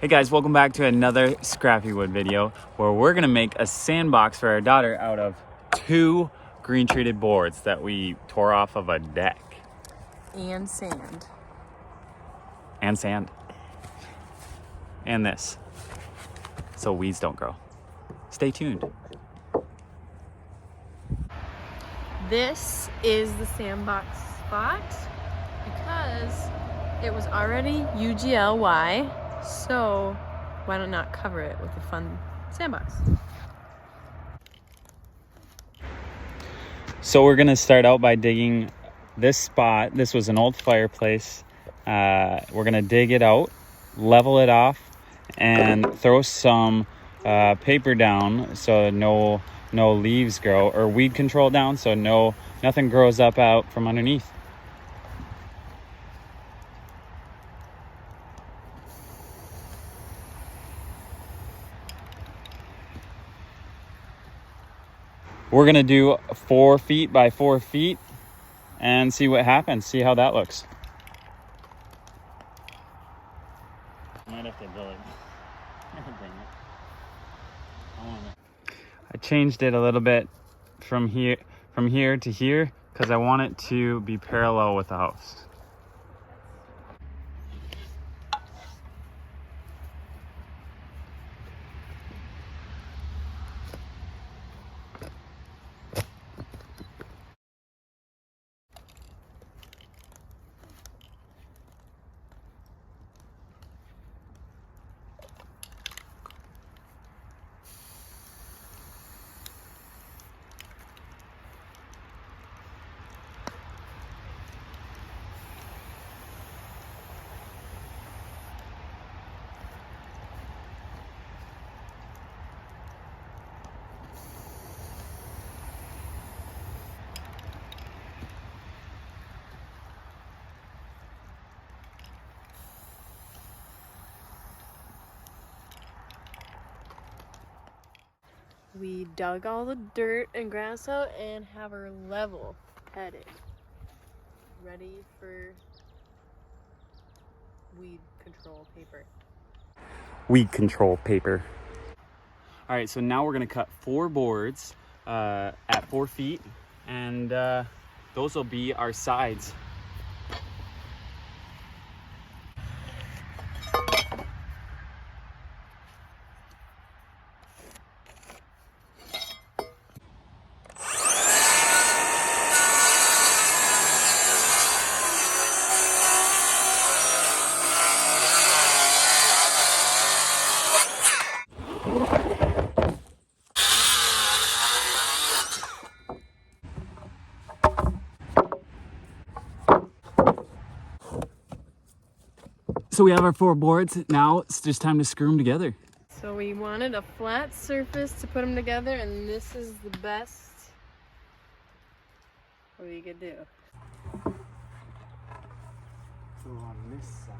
Hey guys, welcome back to another Scrappy Wood video where we're gonna make a sandbox for our daughter out of 2 green treated boards that we tore off of a deck. And sand. And sand. And this. So weeds don't grow. Stay tuned. This is the sandbox spot because it was already UGLY, so why not cover it with a fun sandbox? So we're gonna start out by digging this spot. This was an old fireplace. We're gonna dig it out, level it off, and throw some paper down so no leaves grow, or weed control down so nothing grows up out from underneath. We're gonna do 4 feet by 4 feet and see what happens. See how that looks. Might have to build it. I changed it a little bit from here to here because I want it to be parallel with the house. We dug all the dirt and grass out and have her level headed, ready for weed control paper. Weed control paper. All right, so now we're gonna cut 4 boards at 4 feet, and those will be our sides. So we have our 4 boards. Now it's just time to screw them together. So we wanted a flat surface to put them together, and this is the best we could do. So on this side.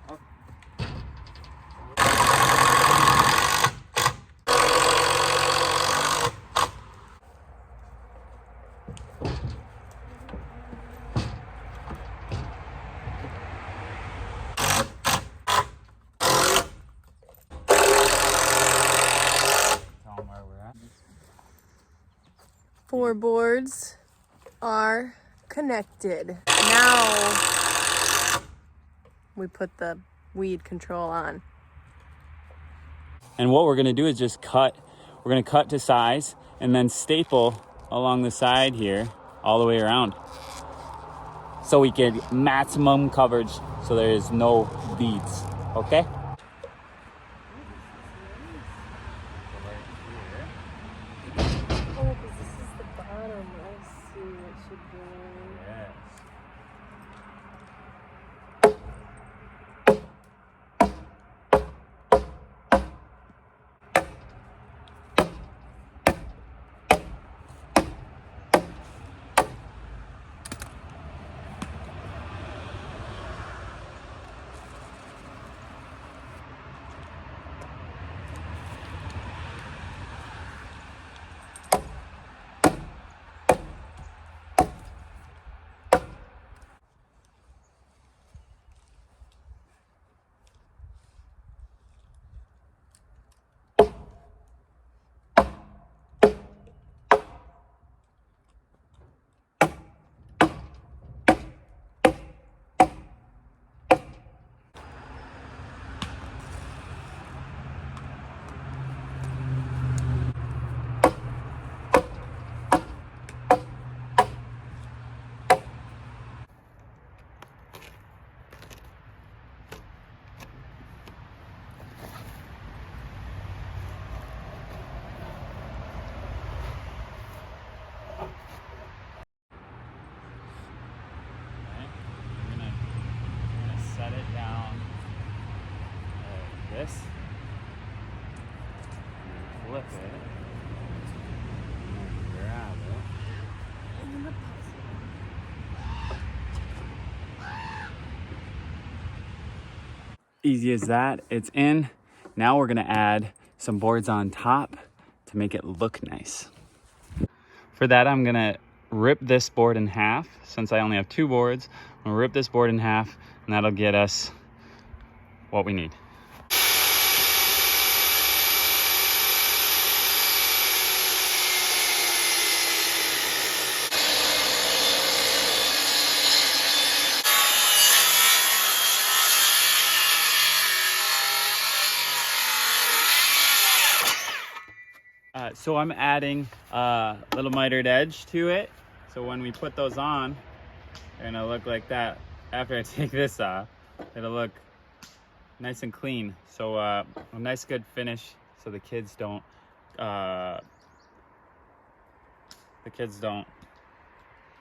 Up. Tell them where we're at. 4 boards are connected. Now we put the weed control on. And what we're gonna do is just cut. We're gonna cut to size and then staple along the side here all the way around, so we get maximum coverage so there is no beads. Okay? Oh, because this is the bottom. I see what should go. Yes. Easy as that. It's in. Now we're gonna add some boards on top to make it look nice. For that, I'm gonna rip this board in half. Since I only have 2 boards, I'm gonna rip this board in half, and that'll get us what we need. So I'm adding a little mitered edge to it. So when we put those on, they're gonna look like that. After I take this off, it'll look nice and clean. So a nice good finish so the kids don't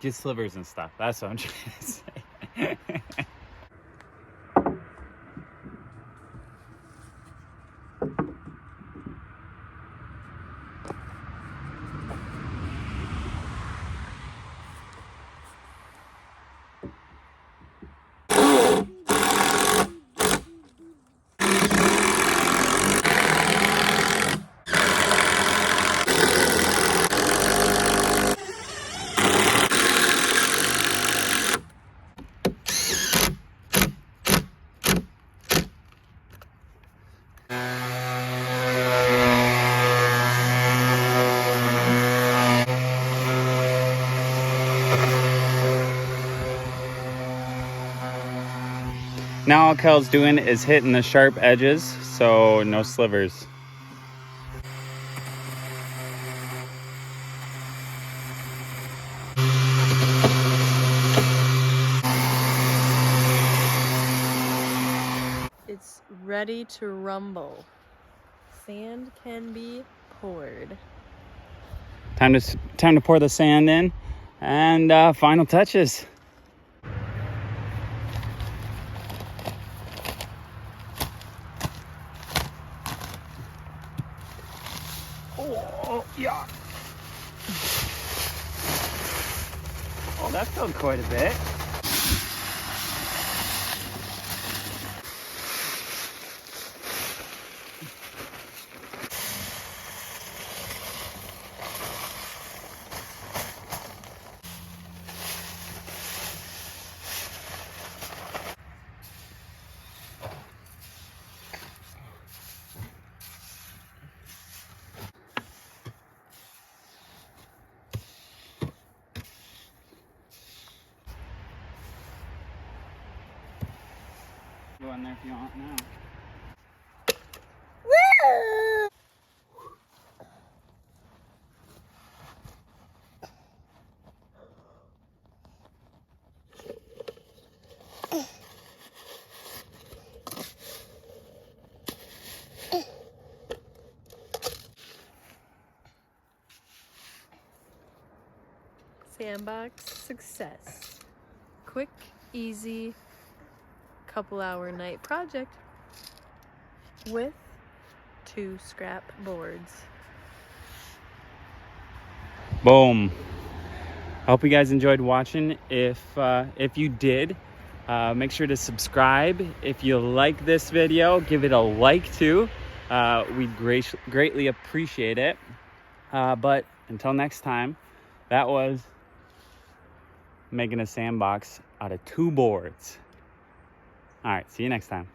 get slivers and stuff. That's what I'm trying to say. Now all Kel's doing is hitting the sharp edges, so no slivers. It's ready to rumble. Sand can be poured. Time to pour the sand in, and final touches. Oh yeah. Oh, that felt quite a bit. Go in there if you want now. Sandbox success. Quick, easy, couple-hour night project with 2 scrap boards. Boom. I hope you guys enjoyed watching. If you did, make sure to subscribe. If you like this video, give it a like too. We'd greatly appreciate it. But until next time, that was making a sandbox out of 2 boards. All right, see you next time.